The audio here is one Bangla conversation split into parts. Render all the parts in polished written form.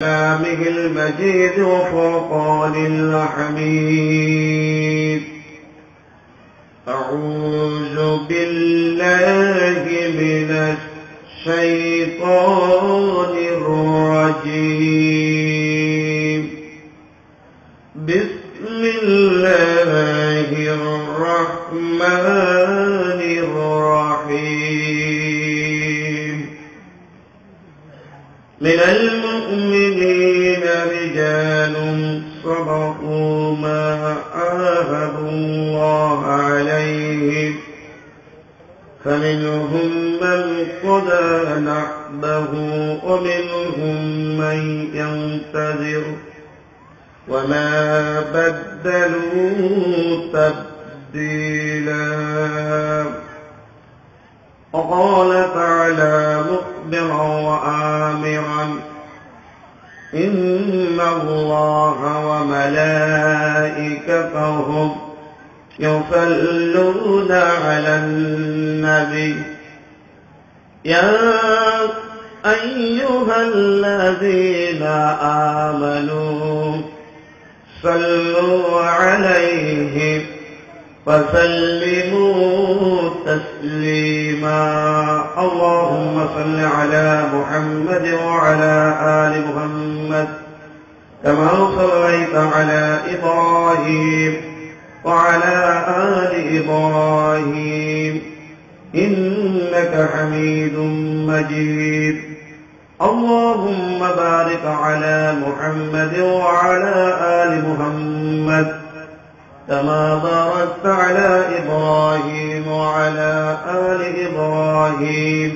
كلامه المجيد وفرقان الحميد. أعوذ بالله من الشيطان الرجيم. بسم الله الرحمن الرحيم. من المؤمنين رجال صدقوا ما عاهدوا الله عليه فمنهم من قضى نحبه ومنهم من ينتظر وما بدلوا تبديلا. وقال تعالى مخبرا وآمرا إن الله وملائكته يصلون على النبي يا أيها الذين آمنوا صلوا عليه وسلموا تسليما. اللهم صل على محمد وعلى آل محمد كما صليت على إبراهيم وعلى آل إبراهيم إنك حميد مجيد. اللهم بارك على محمد وعلى آل محمد كما باركت على إبراهيم وعلى آل إبراهيم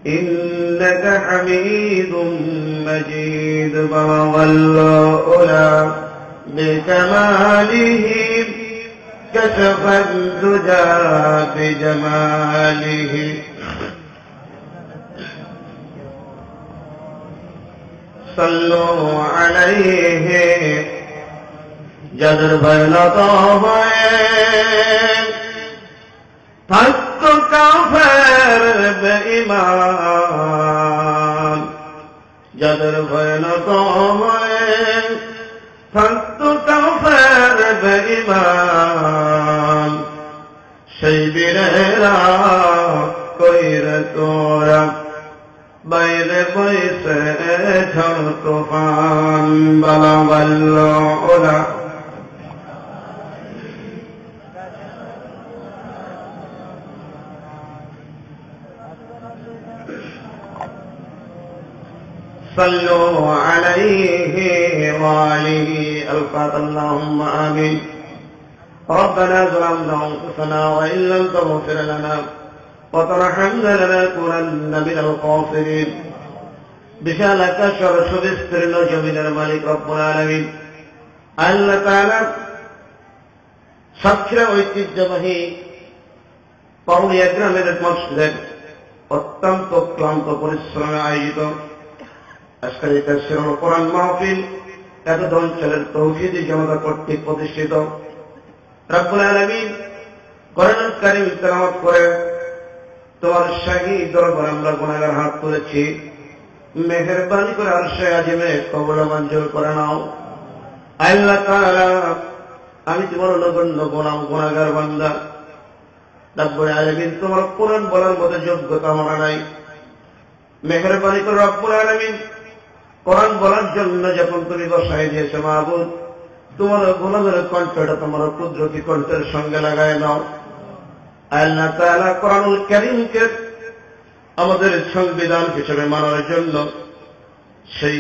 إنك حميد مجيد. بلغ العلا بكماله كشف الدجى بجماله صلوا عليه যাদের ভয়নত হয়ে থাকত কাফের বেঈমান, যাদের ভয়নত হয়ে থাকত কাফের বেঈমান, সেই বীরেরা কইরে তোরা বাইরে বইসে ঝড় তুফান। বালাগাল উলা صلوا عليه وآله الفاتحة. اللهم آمين. ربنا ظلمنا أنفسنا وإن لم تغفر لنا وترحمنا لنكونن من الخاسرين. বিশালাক সর্ববিস্তীর্ণ জমিনের মালিক রব্বুল আলামিন আল্লাহ তাআলা সাতক্ষীরা ঐতিহ্যবাহী পাউলিয়া গ্রামের মসজিদের অত্যন্ত ক্লান্ত পরিশ্রমে আয়োজিত আজকের এই তাফসীরুল কোরআন মাহফিল এত অঞ্চলের তৌহিদি জনতা কর্তৃক প্রতিষ্ঠিত। রব্বুল আলামিন কোরআনুল কারীম তেলাওয়াত করে তোমার শাহী দরবারে আমরা গুনাহগার হাত তুলেছি, মেহেরবানি করে আরশে আজিমে কবুল মঞ্জুর করে নাও। আল্লাহ তাআলা আমি তোমার নগণ্য গুনাহগার বান্দা, রব্বুল আলামিন তোমার কোরআন বলার মতো যোগ্যতা আমার নাই। মেহেরবানি করে রব্বুল আলামিন কোরআন বলার জন্য যখন তুমি বসাই দিয়েছো মাহবুব, তোমার গোলামের কণ্ঠটা তোমার কুদরতি কণ্ঠের সঙ্গে লাগায় নাও। আল্লাহ তাআলা কোরআনুল কারীমকে আমাদের সংবিধান হিসেবে মানার জন্য সেই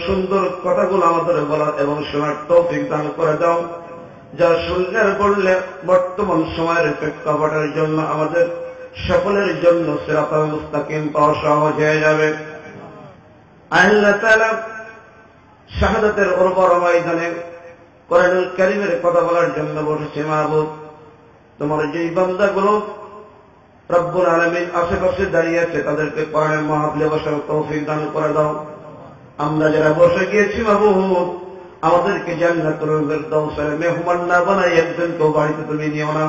সুন্দর কথাগুলো আমাদের বলার এবং শোনার তৌফিক দান করে দাও, যা শুনলে বললে বর্তমান সময়ের প্রেক্ষাপটের জন্য আমাদের সকলের জন্য সিরাতাল মুস্তাকিম পাওয়া সহজ হয়ে যাবে। আল্লাহ তাআলা শাহাদাতের উর্বর ময়দানে কোরআনুল কারীমের কথা বলার জন্য বসেছে মাহবুব, তোমার যেই বান্দাগুলো রব্বুল আলামিন আশেপাশে দাঁড়িয়ে আছে তাদেরকে কোরআনের মাহফিলে বসার তৌফিক দান করে দাও। আমরা যারা বসে গিয়েছি মাহবুব, আমাদেরকে জান্নাতুল ফিরদাউসের মেহমান না বানাই একজনকেও বাড়িতে তুমি নিও না।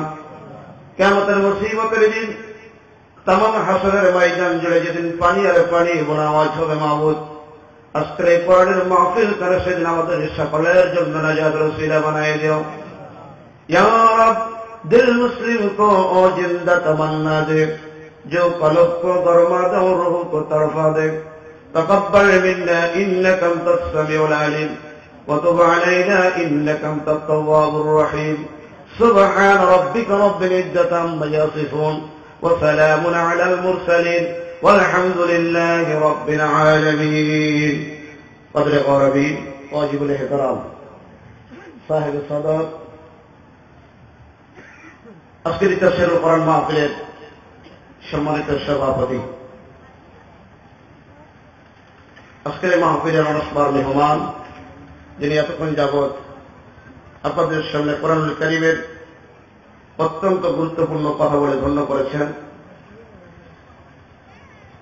কিয়ামতের মুসিবতের দিন तमाम হাসরের ময়দান জুড়ে যেদিন পানি আর পানি বড় আওয়াজ হবে মাবুদ, আজকের এই কোরআনের মাহফিল করে সেদিন আমাদের সকলের জন্য নাজাতের ওসিলা বানায়ে দিও। या रब दिल मुस्लिम को ओ जिंदा तमन्ना दे, जो कल्ब को गरमा दे और रूह को तरफा दे। तकब्बल मिन्ना इन्नका अंतस समीउल अलीम व तुब अलैना इन्नका अंतत तव्वाबुर रहीम। सुब्हान रब्बिका रब्बिल इज्जति अम्मा यसिफून व सलामुन अलल मुरसलीन वल्हम्दुलिल्लाहि रब्बिल आलमीन। कद्र ग़रबी वाजिबुल एहतराम साहिब सदर আজকের তাফসীরুল কোরআন মাহফিলের সম্মানিত সভাপতি, আজকের মাহফিলের অনস্বর মেহমান, যিনি এতক্ষণ যাবৎ আপনাদের সামনে কোরআনুল কারীমের অত্যন্ত গুরুত্বপূর্ণ কথা বলে ধন্য করেছেন,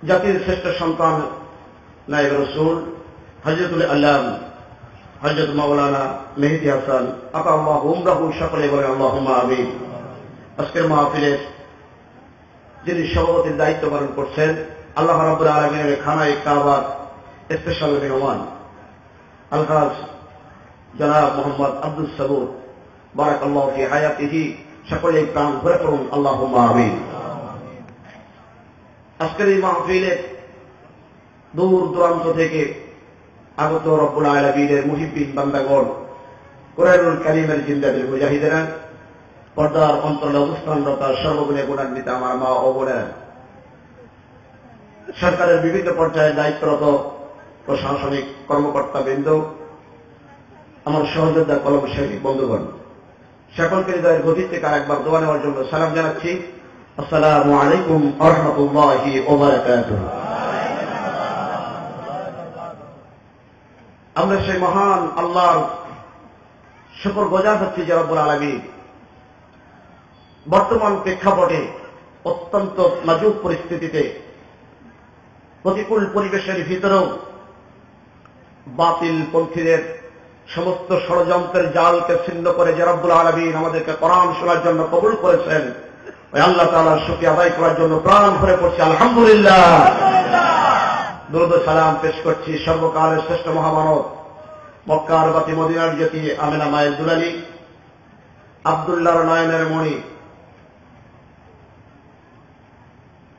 জাতির শ্রেষ্ঠ সন্তান নায়েবে রাসূল হযরতুল আল্লাম হযরত মাওলানা মেহেদী হাসান আতাল্লাহু উমরাহু, সকলে বলে আল্লাহুম্মা আমিন। আজকের মাহফিলের যিনি সভাপতির দায়িত্ব পালন করছেন, আল্লাহ রাব্বুল আলামিনের খানায়ে কাবার স্পেশাল মেহমান আলহাজ জনাব মোহাম্মদ আব্দুল সাবুর, বারাকাল্লাহু ফি হায়াতিহি, সকলে প্রাণ ভরে পড়ুন আল্লাহুম্মা আমিন। আজকের এই মাহফিলে দূর দূরান্ত থেকে আগত রব্বুল আলামিনের মুহিব্বিন বান্দাগণ, কোরআনুল কারীমের জিন্দাদিল মুজাহিদেরা, পর্দার অন্তরে অবস্থানরত সর্বগুণে গুণান্বিত আমার মা ও বোনেরা, সরকারের বিভিন্ন পর্যায়ে দায়িত্বরত প্রশাসনিক কর্মকর্তাবৃন্দ, আমার সহযোদ্ধা কলমশালী বন্ধুগণ, সকলকে হৃদয়ের গভীর থেকে আরেকবার দোয়া নেওয়ার জন্য সালাম জানাচ্ছি। আসসালামু আলাইকুম ওয়া রাহমাতুল্লাহি ওয়া বারাকাতুহু। আমরা সেই মহান আল্লাহর শুকর গুজার হচ্ছি যে রব্বুল আলামিন বর্তমান প্রেক্ষাপটে অত্যন্ত নাজুক পরিস্থিতিতে, প্রতিকূল পরিবেশের ভিতরেও বাতিল পন্থীদের সমস্ত ষড়যন্ত্রের জালকে ছিন্ন করে যে রব্বুল আলামিন আমাদেরকে কোরআন শোনার জন্য কবুল করেছেন, ওই আল্লাহ তাআলার শুকরিয়া আদায় করার জন্য প্রাণ ভরে পড়ছি আলহামদুলিল্লাহ। দরুদ ও সালাম পেশ করছি সর্বকালের শ্রেষ্ঠ মহামানব, মক্কার বাতি মদিনার জ্যোতি, আমেনা মায়ের দুলালী, আব্দুল্লাহর নয়নের মণি,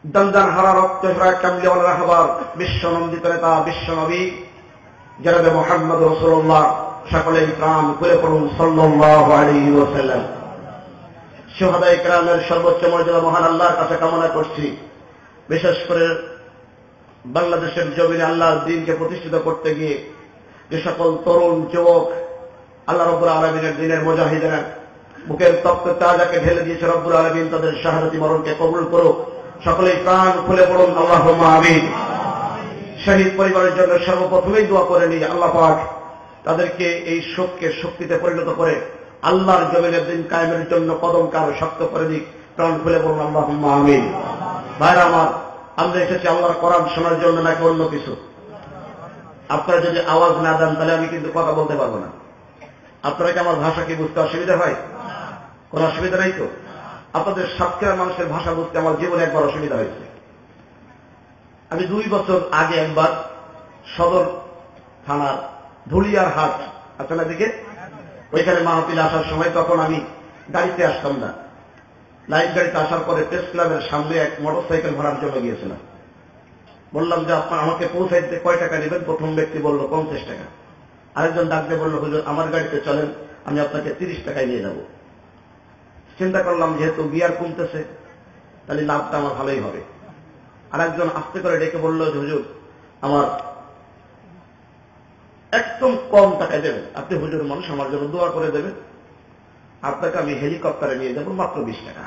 দমদম হারা রক্ত কামলিওয়াল রাহবার, বিশ্বনন্দিত নেতা বিশ্বনবী জনাবে মুহাম্মদ রাসূলুল্লাহ, সকলেই প্রাণ খুলে পড়ুন সাল্লাল্লাহু আলাইহি ওয়াসাল্লাম। শুহাদায়ে কেরামের সর্বোচ্চ মর্যাদা মহান আল্লাহর কাছে কামনা করছি, বিশেষ করে বাংলাদেশের জমিনে আল্লাহর দ্বীনকে প্রতিষ্ঠিত করতে গিয়ে যে সকল তরুণ যুবক আল্লাহ রাব্বুল আলামিনের দ্বীনের মুজাহিদেরা বুকের তপ্ত তাজাকে ঢেলে দিয়েছে, রব্বুল আলামিন তাদের শাহাদাতি মরণকে কবুল করুক, সকলেই প্রাণ খুলে পড়ুন আল্লাহুম্মা আমিন। শহীদ পরিবারের জন্য সর্বপ্রথমেই দোয়া করে নিই, আল্লাহ পাক তাদেরকে এই শোককে শক্তিতে পরিণত করে আল্লাহর জমিনের দিন কায়েমের জন্য কদম কারো শক্ত করে দিক, প্রাণ খুলে পড়ুন আল্লাহুম্মা আমিন। ভাইরা আমার, আমরা এসেছি আল্লাহর কোরআন শোনার জন্য নাকি অন্য কিছু? আপনারা যদি আওয়াজ না দেন তাহলে আমি কিন্তু কথা বলতে পারবো না। আপনারা কি আমার ভাষা কি বুঝতে অসুবিধা হয়? কোন অসুবিধা নাই তো? আপনাদের সাতক্ষীরা মানুষের ভাষা বুঝতে আমার জীবনে একবার অসুবিধা হয়েছে। আমি 2 বছর আগে একবার সদর থানার ধুলিয়ার হাট আছে না দিকে, ওইখানে মাহফিলে আসার সময়, তখন আমি গাড়িতে আসতাম না, লাইন গাড়িতে আসার পরে প্রেস ক্লাবের সামনে এক মোটরসাইকেল ভাড়ার জন্য গিয়েছিলাম। বললাম যে আপনার আমাকে পৌঁছাইতে কয় টাকা নেবেন? প্রথম ব্যক্তি বলল 50 টাকা। আরেকজন ডাকতে বলল, হুজুর আমার গাড়িতে চলেন, আমি আপনাকে 30 টাকায় নিয়ে যাব। চিন্তা করলাম যেহেতু গিয়ার কমতেছে তাহলে লাভটা আমার ভালোই হবে। আরেকজন আস্তে করে ডেকে বলল, হুজুর আমার একদম কম টাকায় দেবেন, আপনি হুজুর মানুষ, আমার জন্য দোয়া করে দেবেন, আপনাকে আমি হেলিকপ্টারে নিয়ে যাব, মাত্র 20 টাকা।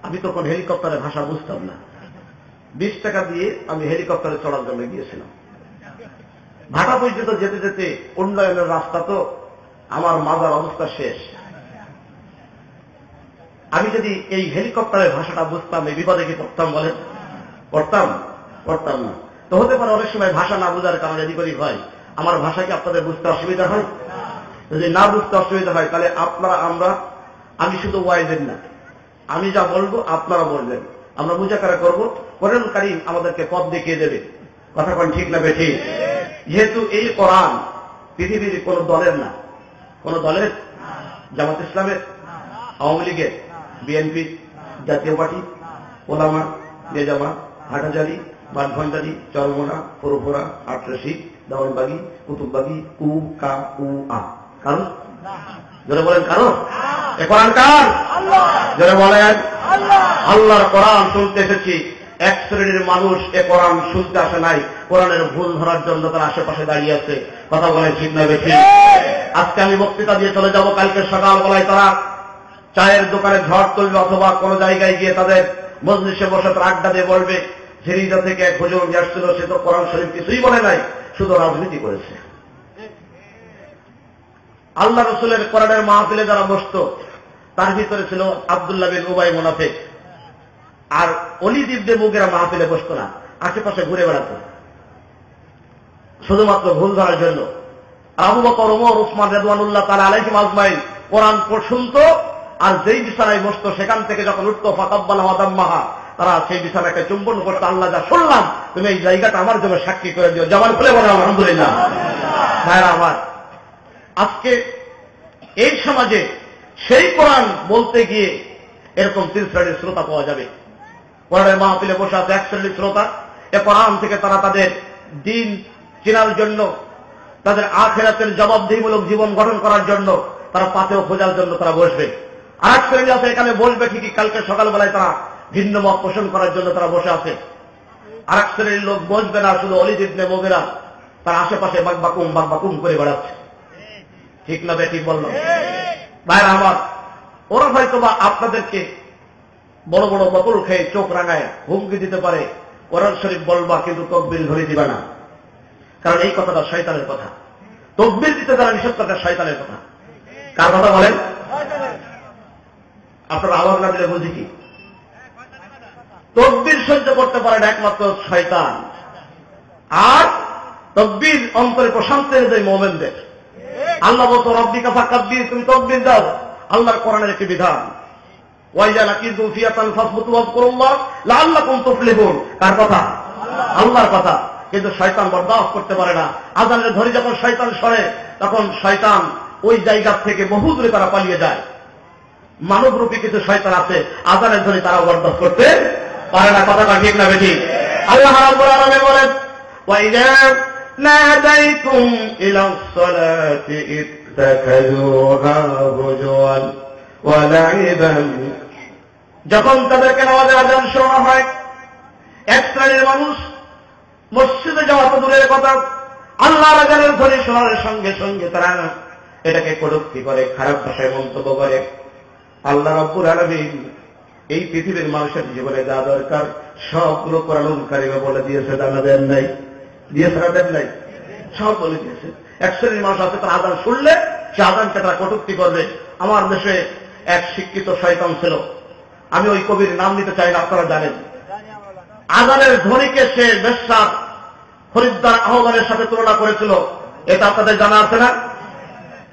আমি তখন হেলিকপ্টারের ভাষা বুঝতাম না, 20 টাকা দিয়ে আমি হেলিকপ্টারে চড়ার জন্য গিয়েছিলাম। ভাটা পর্যন্ত যেতে যেতে উন্নয়নের রাস্তা, তো আমার মাজার অবস্থা শেষ। আমি যদি এই হেলিকপ্টারের ভাষাটা বুঝতাম, এই বিপদে কি পড়তাম বলেন? পড়তাম না। তো হতে পারে অনেক সময় ভাষা না বোঝার কারণে এদিক ওদিক হয়। আমার ভাষা কি আপনাদের বুঝতে অসুবিধা হয়? যদি না বুঝতে অসুবিধা হয় তাহলে আমি শুধু ওয়াইজের না, আমি যা বলবো আপনারা বলবেন, আমরা মুজাকারা করব, কোরআনুল কারীম আমাদেরকে পথ দেখিয়ে দেবে। কথা কোন ঠিক না বেঠি? যেহেতু এই কোরআন পৃথিবীর কোন দলের না, কোন দলের, জামাত ইসলামের, আওয়ামী লীগের, বিএনপি, জাতীয় পার্টি, ওলামা, নেজামা, হাটাজারি, বানভান্ডারি, চরমোনা, পুরোপুরা, আটরশি, দাওয়ানবাগি, কুতুববাগি, কু কা উ আ, কারণ জোরে বলেন কারণ এ কোরআন কার? জোরে বলেন আল্লাহর কোরআন শুনতে এসেছি। এক শ্রেণীর মানুষ এ কোরআন শুনতে আসে নাই, কোরআনের ভুল ধরার জন্য তার আশেপাশে দাঁড়িয়ে আছে। কথা বলেন ঠিক না বেশি? আজকে আমি বক্তৃতা দিয়ে চলে যাব, কালকে সকালবেলায় তারা চায়ের দোকানে ঝড় তুলবে অথবা কোন জায়গায় গিয়ে তাদের মজলিসে বসে তারা আড্ডা দিয়ে বলবে ঝিরিজা থেকে এক হুজুর যে আসছিল সে তো কোরআন শরীফ কিছুই বলে নাই, শুধু রাজনীতি করেছে। আল্লাহ রসুলের কোরআনের মাহফিলে যারা বসত তার ভিতরে ছিল আব্দুল্লাহ বিন উবাই মুনাফিক, আর ওলিদ ইবনে মুগিরা মাহফিলে বসত না, আশেপাশে ঘুরে বেড়াত শুধুমাত্র ভুল ধরার জন্য। আবু বকর, ওমর, উসমান রাদিয়াল্লাহু তাআলা আলাইহিম আজমাইন কোরআন শুনত, আর যেই বিছানায় বসত সেখান থেকে যখন উঠত ফাকাব্বালা ওয়া দাম্মাহা, তারা সেই বিছানাকে চুম্বন করতো। আল্লাহ যা শুনলাম তুমি এই জায়গাটা আমার জন্য সাক্ষী করে দিও। জবান খুলে বলো আলহামদুলিল্লাহ। ভাইরা আমার, আজকে এই সমাজে সেই কোরআন বলতে গিয়ে এরকম 3 শ্রেণীর শ্রোতা পাওয়া যাবে। কোরআনের মাহফিলে বসে আছে এক শ্রেণীর শ্রোতা, এ কোরআন থেকে তারা তাদের দিন চেনার জন্য, তাদের আখিরাতের জবাবদিহিমূলক জীবন গঠন করার জন্য, তারা পাতেও খোঁজার জন্য তারা বসবে। আর এক শ্রেণী আছে এখানে বসবে ঠিকই, কালকে সকালবেলায় তারা ভিন্ন মত পোষণ করার জন্য তারা বসে আছে। আর এক শ্রেণীর লোক বসবে না, শুধু ওলিদ ইবনে মুগিরা তার আশেপাশে বাকবাকুম করে বেড়াচ্ছে। ঠিক না ঠিক বললাম? ভাইরা আমার, ওরা হয়তো বা আপনাদেরকে বড় বড় বকুল খেয়ে চোখ রাঙায় হুমকি দিতে পারে, কোরআন শরীফ বলবা কিন্তু তকবির ধরে দিবা না, কারণ এই কথাটা শয়তানের কথা। তকবির দিতে যারা নিষেধ করে শয়তানের কথা। কার কথা বলেন? আপনারা আওয়াজ না দিলে বুঝি কি? তকবির সহ্য করতে পারেন একমাত্র শয়তান, আর তকবির অন্তরে প্রশান্তি এনে দেয় মোমেনদের। আল্লাহ বলতো রব্বিকা ফাকাব্বির, তুমি তকবির দাও, আল্লাহর কোরআনের একটি বিধান। ওয়াইজা লাকিযু ফিয়াতান ফাসবুতু ওয়াযকুরুল্লাহ লাআল্লাকুম তুফলিহুন। কার কথা? আল্লাহর কথা। কিন্তু শয়তান বরদাস্ত করতে পারে না। আযানের ধরে যখন শয়তান সরে, তখন শয়তান ওই জায়গা থেকে বহু দূরে তারা পালিয়ে যায়। মানবরূপী কিছু শয়তান আছে, আযানের ধরে তারা বরদাস্ত করতে পারে না। কথাটা ঠিক না বেঠিক? আল্লাহ রাব্বুল আলামিন বলেন ওয়াইজা নাদাইতুম ইলাস সালাতি ইত্তাখাযুহা হুজওয়ান ওয়া লাইবান। যখন তাদেরকে নামাজের আযান শোনা হয়, এক শ্রেণীর মানুষ মসজিদে যাওয়া তো দূরের কথা, আল্লাহর আযানের ধ্বনি শোনার সঙ্গে সঙ্গে তারা এটাকে কটূক্তি করে, খারাপ ভাষায় মন্তব্য করে। আল্লাহ রাব্বুল আলামিন এই পৃথিবীর মানুষের জীবনে যা দরকার সবগুলো কোরআনুল কারিমে বলে দিয়েছে, জানা দেন নাই? দিয়েছে না দেন নাই? সব বলে দিয়েছে। এক শ্রেণীর মানুষ আছে তার আযান শুনলে সে আযানকে তারা কটূক্তি করবে। আমার দেশে এক শিক্ষিত শয়তান ছিল, আমি ওই কবির নাম নিতে চাই না, আপনারা জানেন। আযানের ধ্বনিকে সে বেশ্যার খরিদ্দার আহ্বানের সাথে তুলনা করেছিল। এটা আপনাদের জানা আছে না?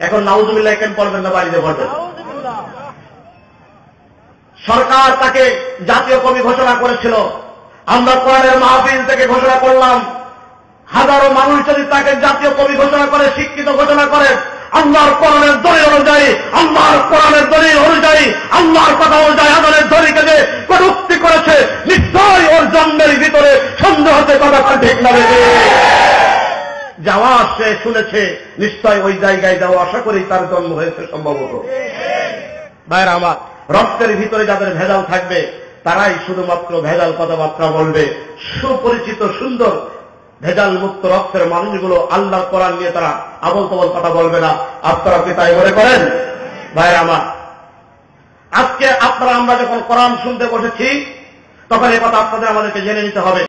এখন নাউজুবিল্লাহ কেন পড়বেন না, বাড়িতে পড়বেন। সরকার তাকে জাতীয় কবি ঘোষণা করেছিল। আমরা কোরআনের মাহফিল থেকে ঘোষণা করলাম, হাজারো মানুষ যদি তাকে জাতীয় কবি ঘোষণা করে, শিক্ষিত ঘোষণা করে, আল্লাহর কোরআনের দলিল অনুযায়ী, আল্লাহর কোরআনের দলিল অনুযায়ী, আল্লাহর কথা অনুযায়ী আযানের ধ্বনিকে যে কটূক্তি করেছে, নিশ্চয়ই ওর জন্মের ভিতরে সন্দেহ হতে কথা ঠিক না। যাওয়া সে শুনেছে, নিশ্চয় ওই জায়গায় যাওয়া আশা করেই তার জন্ম হয়েছে সম্ভবত। ভাইরা আমার, রক্তের ভিতরে যাদের ভেজাল থাকবে তারাই শুধুমাত্র ভেজাল কথাবার্তা বলবে। সুপরিচিত সুন্দর ভেজাল মুক্ত রক্তের মানুষগুলো আল্লাহর কোরআন নিয়ে তারা আবল তাবল কথা বলবে না। আপনারা কি তাই মনে করেন? ভাইরা আমার, আজকে আমরা যখন কোরআন শুনতে বসেছি তখন এই কথা আপনাদের আমাদেরকে জেনে নিতে হবে।